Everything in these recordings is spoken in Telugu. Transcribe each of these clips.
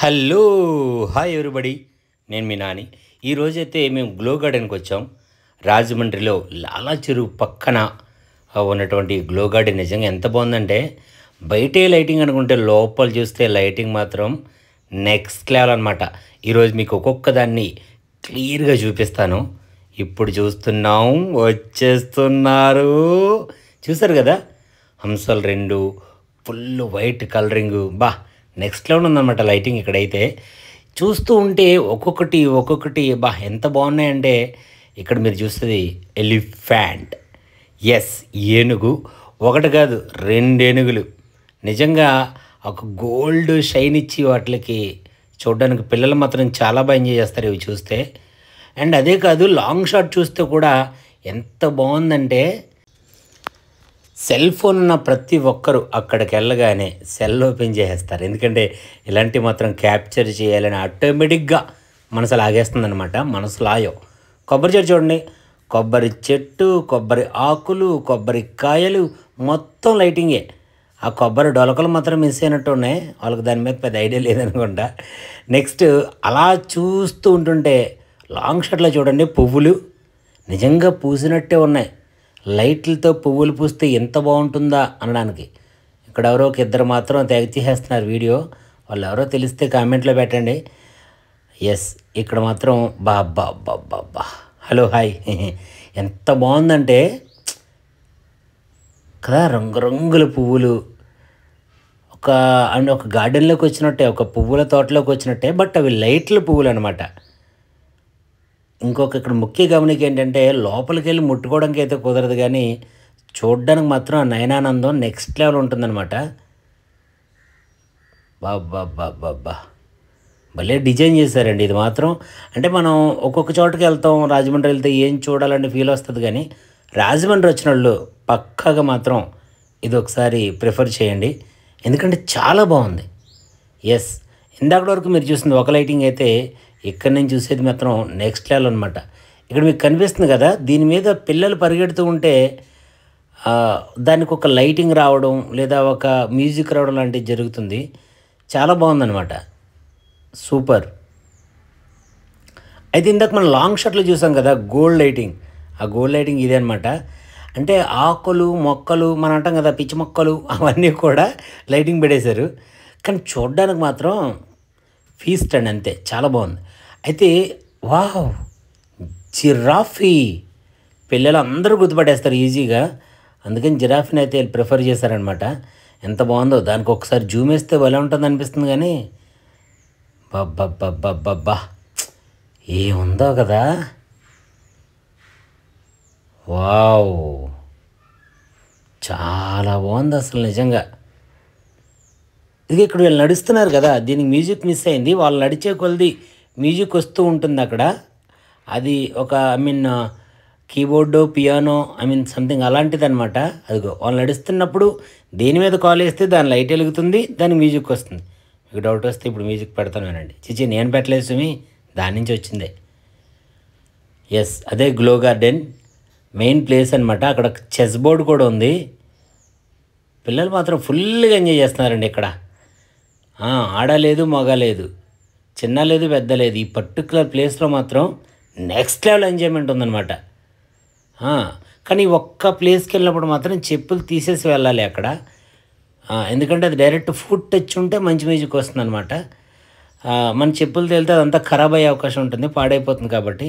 హలో హాయ్ ఎవ్రీబడి, నేను మీ నాని. ఈరోజైతే మేము గ్లో గార్డెన్కి వచ్చాం. రాజమండ్రిలో లాలా చెరువు పక్కన ఉన్నటువంటి గ్లో గార్డెన్ నిజంగా ఎంత బాగుందంటే, బయటే లైటింగ్ అనుకుంటే లోపల చూస్తే లైటింగ్ మాత్రం నెక్స్ట్ లెవెల్ అనమాట. ఈరోజు మీకు ఒక్కొక్క దాన్ని క్లియర్గా చూపిస్తాను. ఇప్పుడు చూస్తున్నాం, వచ్చేస్తున్నారు. చూసారు కదా, హంసలు రెండు full white colouring. Next level ఉందన్నమాట లైటింగ్. ఇక్కడైతే చూస్తూ ఉంటే ఒక్కొక్కటి ఎంత బాగున్నాయంటే, ఇక్కడ మీరు చూస్తుంది ఎలిఫెంట్. ఎస్, ఏనుగు. ఒకటి కాదు, 2 ఏనుగులు. నిజంగా ఒక గోల్డ్ షైన్ ఇచ్చి వాటికి చూడడానికి పిల్లలు మాత్రం చాలా బాగా ఎంజాయ్ చేస్తారు ఇవి చూస్తే. అండ్ అదే కాదు, లాంగ్ షాట్ చూస్తే కూడా ఎంత బాగుందంటే, సెల్ ఫోన్ ఉన్న ప్రతి ఒక్కరు అక్కడికి వెళ్ళగానే సెల్ ఓపెన్ చేసేస్తారు. ఎందుకంటే ఇలాంటివి మాత్రం క్యాప్చర్ చేయాలని ఆటోమేటిక్గా మనసు లాగేస్తుందనమాట. మనసు లాయో. కొబ్బరి చెట్టు చూడండి, కొబ్బరి చెట్టు, కొబ్బరి ఆకులు, కొబ్బరి కాయలు, మొత్తం లైటింగే. ఆ కొబ్బరి డొలకలు మాత్రం మిస్ అయినట్టు ఉన్నాయి. వాళ్ళకి దాని మీద పెద్ద ఐడియా లేదనుకుంటా. నెక్స్ట్ అలా చూస్తూ ఉంటుంటే లాంగ్ షాట్లో చూడండి, పువ్వులు నిజంగా పూసినట్టే ఉన్నాయి. లైట్లతో పువ్వులు పూస్తే ఎంత బాగుంటుందా అనడానికి. ఇక్కడ ఎవరో ఒక ఇద్దరు మాత్రం తెగ చేసేస్తున్నారు వీడియో. వాళ్ళు ఎవరో తెలిస్తే కామెంట్లో పెట్టండి. ఎస్, ఇక్కడ మాత్రం బా హలో హాయ్ ఎంత బాగుందంటే కదా, రంగురంగుల పువ్వులు. ఒక గార్డెన్లోకి వచ్చినట్టే, ఒక పువ్వుల తోటలోకి వచ్చినట్టే, బట్ అవి లైట్ల పువ్వులు అనమాట. ఇంకొక ఇక్కడ ముఖ్య గమనిక ఏంటంటే, లోపలికి వెళ్ళి ముట్టుకోవడానికి అయితే కుదరదు, కానీ చూడడానికి మాత్రం ఆ నయనానందం నెక్స్ట్ లెవెల్ ఉంటుందన్నమాట. బాబా భలే డిజైన్ చేశారండి ఇది మాత్రం. అంటే మనం ఒక్కొక్క చోటుకి వెళ్తాం, రాజమండ్రి వెళ్తే ఏం చూడాలని ఫీల్ వస్తుంది, కానీ రాజమండ్రి వచ్చిన వాళ్ళు పక్కాగా మాత్రం ఇది ఒకసారి ప్రిఫర్ చేయండి, ఎందుకంటే చాలా బాగుంది. ఎస్, ఇందాక వరకు మీరు చూసింది ఒక లైటింగ్ అయితే, ఇక్కడ నుంచి చూసేది మాత్రం నెక్స్ట్ లెవెల్ అనమాట. ఇక్కడ మీకు కనిపిస్తుంది కదా, దీని మీద పిల్లలు పరిగెడుతూ ఉంటే దానికి ఒక లైటింగ్ రావడం లేదా ఒక మ్యూజిక్ రావడం లాంటివి జరుగుతుంది. చాలా బాగుందన్నమాట, సూపర్. అయితే ఇందాక మనం లాంగ్ షాట్లో చూసాం కదా గోల్డ్ లైటింగ్, ఆ గోల్డ్ లైటింగ్ ఇదే అనమాట. అంటే ఆకులు మొక్కలు మనం అంటాం కదా, పిచ్చి మొక్కలు, అవన్నీ కూడా లైటింగ్ పెట్టేశారు. కానీ చూడడానికి మాత్రం ఫీస్ట్ అండి, అంతే, చాలా బాగుంది. అయితే వావ్, జిరాఫీ పిల్లలు అందరూ గుర్తుపట్టేస్తారు ఈజీగా, అందుకని జిరాఫీని అయితే ప్రిఫర్ చేశారనమాట. ఎంత బాగుందో, దానికి ఒకసారి జూమ్ వేస్తే భలే ఉంటుంది అనిపిస్తుంది. కానీ బాబా ఏముందో కదా, వావ్, చాలా బాగుంది అసలు నిజంగా. ఇది ఇక్కడ వీళ్ళు నడుస్తున్నారు కదా, దీనికి మ్యూజిక్ మిస్ అయింది. వాళ్ళు నడిచే కొలది మ్యూజిక్ వస్తూ ఉంటుంది అక్కడ. అది ఒక కీబోర్డు, పియానో, సంథింగ్ అలాంటిది అనమాట. అదిగో వాళ్ళు నడుస్తున్నప్పుడు దేని మీద కాల్ వేస్తే దాని లైట్ వెలుగుతుంది, దాని మ్యూజిక్ వస్తుంది. మీకు డౌట్ వస్తే ఇప్పుడు మ్యూజిక్ పెడతాను వినండి. చిచి, నేను పెట్టలేదు సుమి, దాని నుంచి వచ్చిందే. ఎస్, అదే గ్లో గార్డెన్ మెయిన్ ప్లేస్ అనమాట. అక్కడ చెస్ బోర్డు కూడా ఉంది. పిల్లలు మాత్రం ఫుల్గా ఎంజాయ్ చేస్తున్నారండి ఇక్కడ. ఆడ లేదు, మగ లేదు, చిన్న లేదు, పెద్ద లేదు. ఈ పర్టికులర్ ప్లేస్లో మాత్రం నెక్స్ట్ లెవెల్ ఎంజాయ్మెంట్ ఉందన్నమాట. కానీ ఒక్క ప్లేస్కి వెళ్ళినప్పుడు మాత్రం చెప్పులు తీసేసి వెళ్ళాలి అక్కడ, ఎందుకంటే అది డైరెక్ట్ ఫుట్ టచ్ ఉంటే మంచి మ్యూజిక్ వస్తుంది అనమాట. మన చెప్పులు తేలితే అదంతా ఖరాబ్ అయ్యే అవకాశం ఉంటుంది, పాడైపోతుంది కాబట్టి.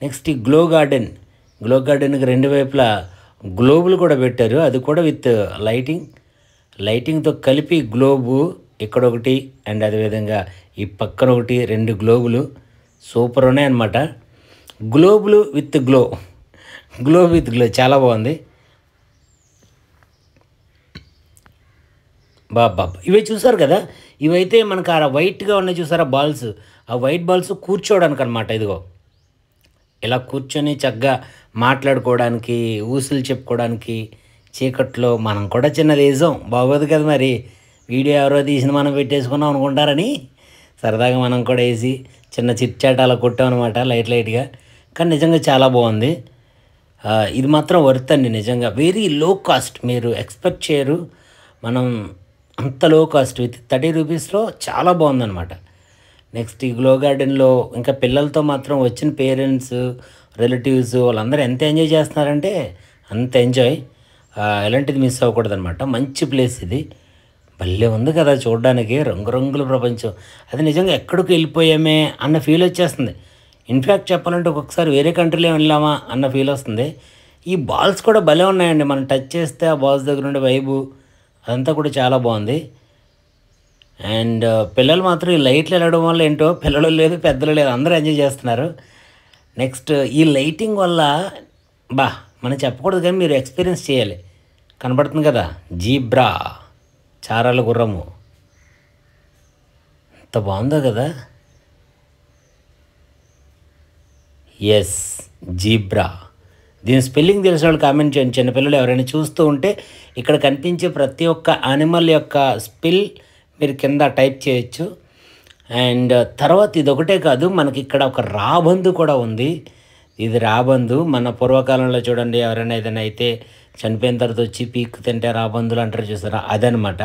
నెక్స్ట్ ఈ గ్లో గార్డెన్కి 2 వైపులా గ్లోబులు కూడా పెట్టారు, అది కూడా విత్ లైటింగ్తో కలిపి గ్లోబు ఇక్కడ ఒకటి, అండ్ అదేవిధంగా ఈ పక్కన ఒకటి, 2 గ్లోబులు సూపర్ ఉన్నాయన్నమాట. గ్లోబులు విత్ గ్లో చాలా బాగుంది. బాబా ఇవి చూసారు కదా, ఇవైతే మనకు ఆ వైట్గా ఉన్నాయి చూసారా బాల్స్, ఆ వైట్ బాల్స్ కూర్చోవడానికి అనమాట. ఇదిగో ఇలా కూర్చొని చక్కగా మాట్లాడుకోవడానికి, ఊసులు చెప్పుకోవడానికి. చీకట్లో మనం కూడా చిన్నది వేసాం, బాగోదు కదా మరి, వీడియో ఎవరో తీసిన మనం పెట్టేసుకున్నాం అనుకుంటారని సరదాగా మనం కూడా వేసి చిన్న చిట్చాట అలా కొట్టాం అనమాట, లైట్గా. కానీ నిజంగా చాలా బాగుంది. ఇది మాత్రం వర్త్ అండి నిజంగా. వెరీ లో కాస్ట్, మీరు ఎక్స్పెక్ట్ చేయరు మనం అంత లో కాస్ట్. విత్ 30 రూపీస్లో చాలా బాగుందన్నమాట. నెక్స్ట్ ఈ గ్లో గార్డెన్లో ఇంకా పిల్లలతో మాత్రం వచ్చిన పేరెంట్స్, రిలేటివ్స్ వాళ్ళందరూ ఎంత ఎంజాయ్ చేస్తున్నారంటే అంత ఎంజాయ్. ఎలాంటిది మిస్ అవ్వకూడదనమాట. మంచి ప్లేస్ ఇది. భలే ఉంది కదా చూడడానికి, రంగురంగుల ప్రపంచం. అది నిజంగా ఎక్కడికి వెళ్ళిపోయామే అన్న ఫీల్ వచ్చేస్తుంది. ఇన్ఫ్యాక్ట్ చెప్పాలంటే ఒక్కొక్కసారి వేరే కంట్రీలో వెళ్ళామా అన్న ఫీల్ వస్తుంది. ఈ బాల్స్ కూడా భలే ఉన్నాయండి. మనం టచ్ చేస్తే ఆ బాల్స్ దగ్గర ఉండే వైబు అదంతా కూడా చాలా బాగుంది. అండ్ పిల్లలు మాత్రం ఈ లైట్లు వెళ్ళడం వల్ల ఏంటో పిల్లలు లేదు పెద్దలు లేదు అందరూ ఎంజాయ్ చేస్తున్నారు. నెక్స్ట్ ఈ లైటింగ్ వల్ల మనం చెప్పకూడదు కానీ మీరు ఎక్స్పీరియన్స్ చేయాలి. కనబడుతుంది కదా జీబ్రా చారాల గుర్రము, ఎంత బాగుందో కదా. Yes, zebra. దీని స్పెల్లింగ్ తెలిసిన వాళ్ళు కామెంట్ చేయండి. చిన్నపిల్లలు ఎవరైనా చూస్తూ ఉంటే ఇక్కడ కనిపించే ప్రతి ఒక్క యానిమల్ యొక్క స్పెల్ మీరు కింద టైప్ చేయొచ్చు. అండ్ తర్వాత ఇది ఒకటే కాదు, మనకి ఇక్కడ ఒక రాబందు కూడా ఉంది. ఇది రాబందు. మన పూర్వకాలంలో చూడండి, ఎవరైనా ఏదైనా అయితే చనిపోయిన తర్వాత వచ్చి పీక్ తింటే రాబందులు అంటారు చూసారా, అదనమాట.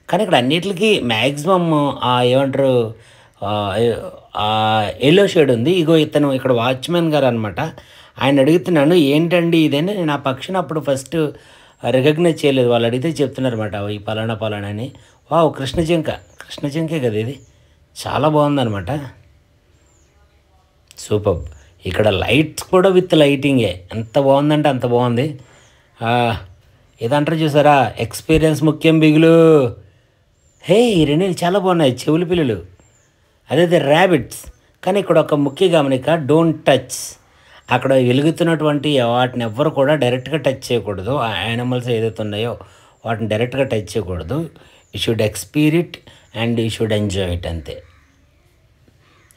కానీ ఇక్కడ అన్నిటికీ మ్యాక్సిమం ఏమంటారు ఎల్లో షేడ్ ఉంది. ఇగో ఇతను ఇక్కడ వాచ్మెన్ గారు అనమాట. ఆయన అడుగుతున్నాను ఏంటండి ఇదేనా, నేను ఆ పక్షిని అప్పుడు ఫస్ట్ రికగ్నైజ్ చేయలేదు. వాళ్ళు అడిగితే చెప్తున్నారు అనమాట ఈ పలానా పలానా అని. వావ్, కృష్ణ జింకే కదా ఇది. చాలా బాగుందనమాట. సూపర్. ఇక్కడ లైట్స్ కూడా విత్ లైటింగే, ఎంత బాగుందంటే అంత బాగుంది. ఇదంటారు చూసారా, ఎక్స్పీరియన్స్ ముఖ్యం బిగులు. హే, ఈ రెండు చాలా బాగున్నాయి, చెవులు పిల్లలు. అదే ర్యాబిట్స్. కానీ ఇక్కడ ఒక ముఖ్య గమనిక, డోంట్ టచ్. అక్కడ వెలుగుతున్నటువంటి వాటిని ఎవ్వరు కూడా డైరెక్ట్గా టచ్ చేయకూడదు. ఆ యానిమల్స్ ఏదైతే ఉన్నాయో వాటిని డైరెక్ట్గా టచ్ చేయకూడదు. You should experience and you should enjoy it, అంతే.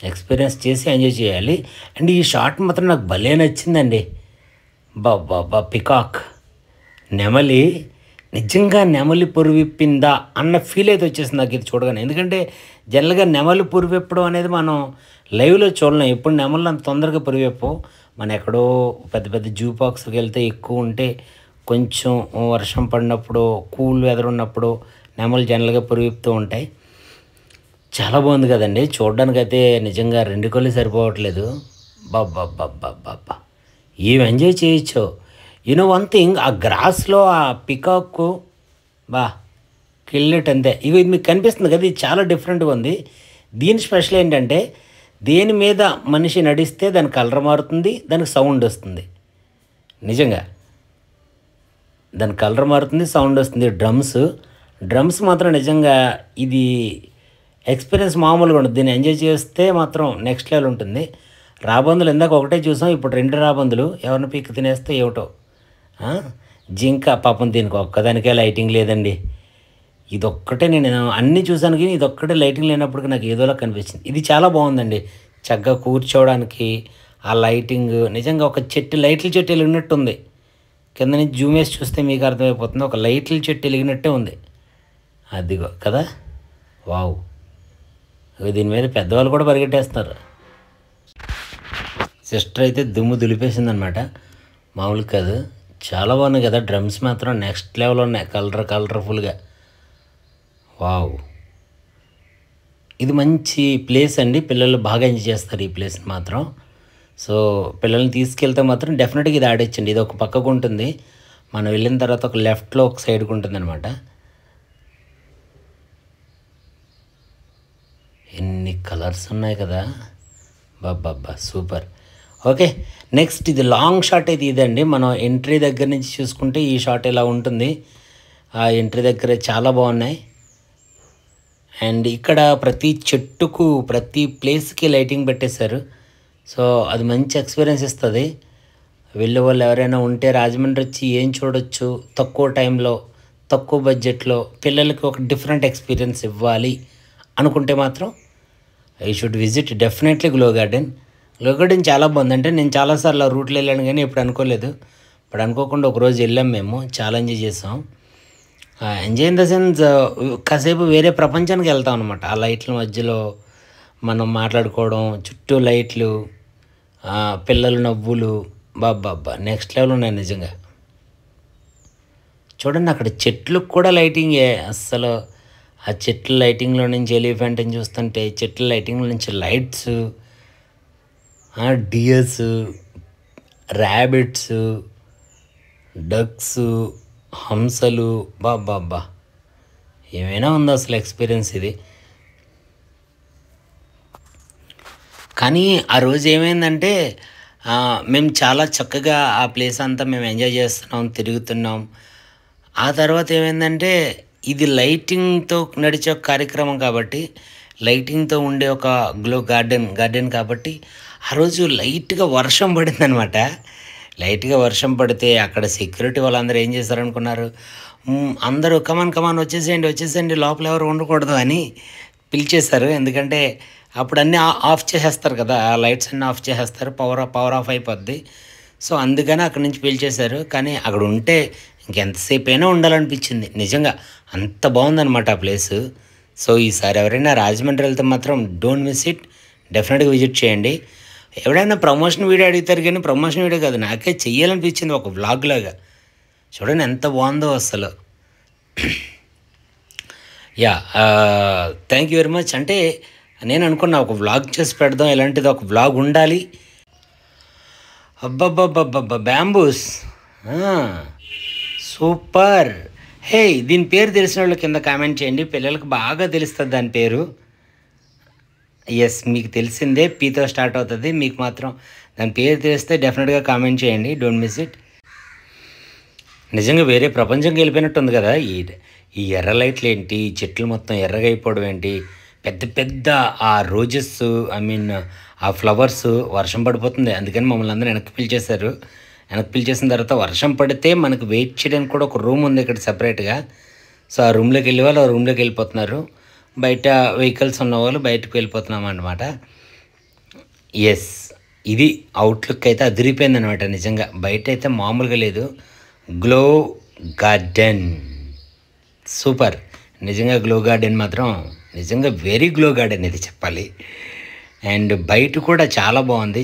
ఎక్స్పీరియన్స్ చేసి ఎంజాయ్ చేయాలి. అండ్ ఈ షాట్ మాత్రం నాకు భలే నచ్చిందండి. పికాక్, నెమలి. నిజంగా నెమలి పురువిప్పిందా అన్న ఫీల్ అయితే వచ్చేసింది నాకు ఇది చూడగానే. ఎందుకంటే జనరల్గా నెమలి పురువిప్పడం అనేది మనం లైవ్లో చూడలేం. ఎప్పుడు నెమలు అంత తొందరగా పురువిప్పవు. మనం ఎక్కడో పెద్ద పెద్ద జూ పార్క్స్కి వెళ్తే ఎక్కువ ఉంటే, కొంచెం వర్షం పడినప్పుడు, కూల్ వెదర్ ఉన్నప్పుడు నెమలు జనరల్గా పురువిప్పుతూ ఉంటాయి. చాలా బాగుంది కదండి చూడడానికైతే. నిజంగా రెండు కళ్ళు సరిపోవట్లేదు. బాబ్బా ఏం ఎంజాయ్ చేయొచ్చు. యూనో వన్ థింగ్, ఆ గ్రాస్లో ఆ పికాక్ కిల్నెట్ అంతే. ఇది మీకు కనిపిస్తుంది కదా, ఇది చాలా డిఫరెంట్గా ఉంది. దీని స్పెషల్ ఏంటంటే దేని మీద మనిషి నడిస్తే దాని కలర్ మారుతుంది, దానికి సౌండ్ వస్తుంది. నిజంగా దాని కలర్ మారుతుంది, సౌండ్ వస్తుంది. డ్రమ్స్ మాత్రం నిజంగా ఇది ఎక్స్పీరియన్స్ మామూలుగా ఉంటుంది. దీన్ని ఎంజాయ్ చేస్తే మాత్రం నెక్స్ట్ లెవెల్ ఉంటుంది. రాబందులు ఇందాక ఒకటే చూసాం, ఇప్పుడు 2 రాబందులు ఎవరిని పీక్ తినేస్తే ఏమిటో. జింక పాపం, దీనికి ఒక్కదానికే లైటింగ్ లేదండి. ఇదొక్కటే నేను అన్నీ చూసాను కానీ ఇదొక్కటే లైటింగ్ లేనప్పటికీ నాకు ఏదోలా కనిపించింది. ఇది చాలా బాగుందండి. చక్కగా కూర్చోవడానికి ఆ లైటింగ్ నిజంగా ఒక లైట్ల చెట్టు వెలిగినట్టు ఉంది. కింద నుంచి జూమ్ వేసి చూస్తే మీకు అర్థమైపోతుంది, ఒక లైట్ల చెట్టు వెలిగినట్టే ఉంది. అదిగో కదా, వావ్. దీని మీద పెద్దవాళ్ళు కూడా పరిగెట్టేస్తున్నారు. సిస్టర్ అయితే దుమ్ము దులిపేసిందనమాట, మామూలు కాదు. చాలా బాగున్నాయి కదా. డ్రమ్స్ మాత్రం నెక్స్ట్ లెవెల్ ఉన్నాయి, కలర్ఫుల్గా. వావ్, ఇది మంచి ప్లేస్ అండి. పిల్లలు బాగా ఎంజాయ్ చేస్తారు ఈ ప్లేస్ని మాత్రం. సో పిల్లల్ని తీసుకెళ్తే మాత్రం డెఫినెట్గా ఇది ఆడొచ్చండి. ఇది ఒక పక్కకు ఉంటుంది, మనం వెళ్ళిన తర్వాత ఒక లెఫ్ట్లో ఒక సైడ్కి ఉంటుంది అనమాట. ఎన్ని కలర్స్ ఉన్నాయి కదా, సూపర్. ఓకే, నెక్స్ట్ ఇది లాంగ్ షాట్ అయితే ఇదండి. మనం ఎంట్రీ దగ్గర నుంచి చూసుకుంటే ఈ షాట్ ఇలా ఉంటుంది. ఆ ఎంట్రీ దగ్గర చాలా బాగున్నాయి. అండ్ ఇక్కడ ప్రతి చెట్టుకు ప్రతి ప్లేస్కి లైటింగ్ పెట్టేశారు. సో అది మంచి ఎక్స్పీరియన్స్ ఇస్తుంది. వెళ్ళే వాళ్ళు ఎవరైనా ఉంటే రాజమండ్రి వచ్చి ఏం చూడొచ్చు, తక్కువ టైంలో తక్కువ బడ్జెట్లో పిల్లలకి ఒక డిఫరెంట్ ఎక్స్పీరియన్స్ ఇవ్వాలి అనుకుంటే మాత్రం I should visit definitely glow garden. Glow garden చాలా బాగుంది. అంటే నేను చాలాసార్లు ఆ రూట్లో వెళ్ళాను కానీ ఎప్పుడు అనుకోలేదు. ఇప్పుడు అనుకోకుండా ఒకరోజు వెళ్ళాం మేము, చాలా ఎంజాయ్ చేసాం. ఎంజాయ్ ఇన్ ద సెన్స్ కాసేపు వేరే ప్రపంచానికి వెళ్తాం అనమాట. ఆ లైట్ల మధ్యలో మనం మాట్లాడుకోవడం, చుట్టూ లైట్లు, పిల్లల నవ్వులు, నెక్స్ట్ లెవెల్ ఉన్నాయి నిజంగా. చూడండి అక్కడ చెట్లకు కూడా లైటింగే. అస్సలు ఆ చెట్ల లైటింగ్లో నుంచి ఎలిఫెంట్ని చూస్తుంటే చెట్ల లైటింగ్లో నుంచి లైట్స్, డియర్స్, ర్యాబిట్స్, డక్స్, హంసలు, బాబ్బా ఏమైనా ఉందో అసలు ఎక్స్పీరియన్స్ ఇది. కానీ ఆ రోజు ఏమైందంటే మేము చాలా చక్కగా ఆ ప్లేస్ అంతా మేము ఎంజాయ్ చేస్తున్నాం, తిరుగుతున్నాం. ఆ తర్వాత ఏమైందంటే ఇది లైటింగ్తో నడిచే ఒక కార్యక్రమం కాబట్టి, లైటింగ్తో ఉండే ఒక గ్లో గార్డెన్ కాబట్టి ఆ రోజు లైట్గా వర్షం పడిందనమాట. లైట్గా వర్షం పడితే అక్కడ సెక్యూరిటీ వాళ్ళందరూ ఏం చేశారనుకున్నారు, అందరూ కమాన్ వచ్చేసేయండి లోపల ఎవరు ఉండకూడదు అని పిలిచేశారు. ఎందుకంటే అప్పుడు అన్నీ ఆఫ్ చేసేస్తారు కదా, ఆ లైట్స్ అన్నీ ఆఫ్ చేసేస్తారు, పవర్ ఆఫ్ అయిపోద్ది. సో అందుకని అక్కడి నుంచి పిలిచేశారు. కానీ అక్కడ ఉంటే ఇంకెంతసేపు అయినా ఉండాలనిపించింది నిజంగా, అంత బాగుందన్నమాట ఆ ప్లేసు. సో ఈసారి ఎవరైనా రాజమండ్రి వెళ్తే మాత్రం డోంట్ మిస్ ఇట్, డెఫినెట్గా విజిట్ చేయండి. ఎవడైనా ప్రమోషన్ వీడియో అడుగుతారు కానీ ప్రమోషన్ వీడియో కాదు, నాకే చెయ్యాలనిపించింది ఒక వ్లాగ్ లాగా. చూడండి ఎంత బాగుందో అసలు. Yeah, thank you very much. అంటే నేను అనుకున్నా ఒక వ్లాగ్ చేసి పెడదాం, ఇలాంటిది ఒక వ్లాగ్ ఉండాలి. అబ్బబ్బబ్బబ్బబ్బా, బ్యాంబూస్ సూపర్. హే, దీని పేరు తెలిసిన వాళ్ళు కింద కామెంట్ చేయండి, పిల్లలకు బాగా తెలుస్తుంది దాని పేరు. ఎస్, మీకు తెలిసిందే, పీతో స్టార్ట్ అవుతుంది. మీకు మాత్రం దాని పేరు తెలిస్తే డెఫినెట్గా కామెంట్ చేయండి, డోంట్ మిస్ ఇట్. నిజంగా వేరే ప్రపంచంకి వెళ్ళిపోయినట్టు ఉంది కదా. ఈ ఎర్ర లైట్లు ఏంటి, ఈ చెట్లు మొత్తం ఎర్రగా అయిపోవడం ఏంటి, పెద్ద పెద్ద ఆ రోజెస్, ఆ ఫ్లవర్స్, వర్షం పడిపోతుంది. అందుకని మమ్మల్ని అందరూ వెనక్కి పిలిచేశారు. వెనక్కి పిలిచేసిన తర్వాత వర్షం పడితే మనకు వెయిట్ చేయడానికి కూడా ఒక రూమ్ ఉంది ఇక్కడ సపరేట్గా. సో ఆ రూమ్లోకి వెళ్ళే వాళ్ళు ఆ రూమ్లోకి వెళ్ళిపోతున్నారు, బయట వెహికల్స్ ఉన్నవాళ్ళు బయటకు వెళ్ళిపోతున్నాం అన్నమాట. ఎస్, ఇది అవుట్లుక్ అయితే అదిరిపోయింది అనమాట. నిజంగా బయట అయితే మామూలుగా లేదు. Glow garden super. నిజంగా గ్లో గార్డెన్ మాత్రం నిజంగా వెరీ గ్లో గార్డెన్ ఇది చెప్పాలి. అండ్ బయట కూడా చాలా బాగుంది.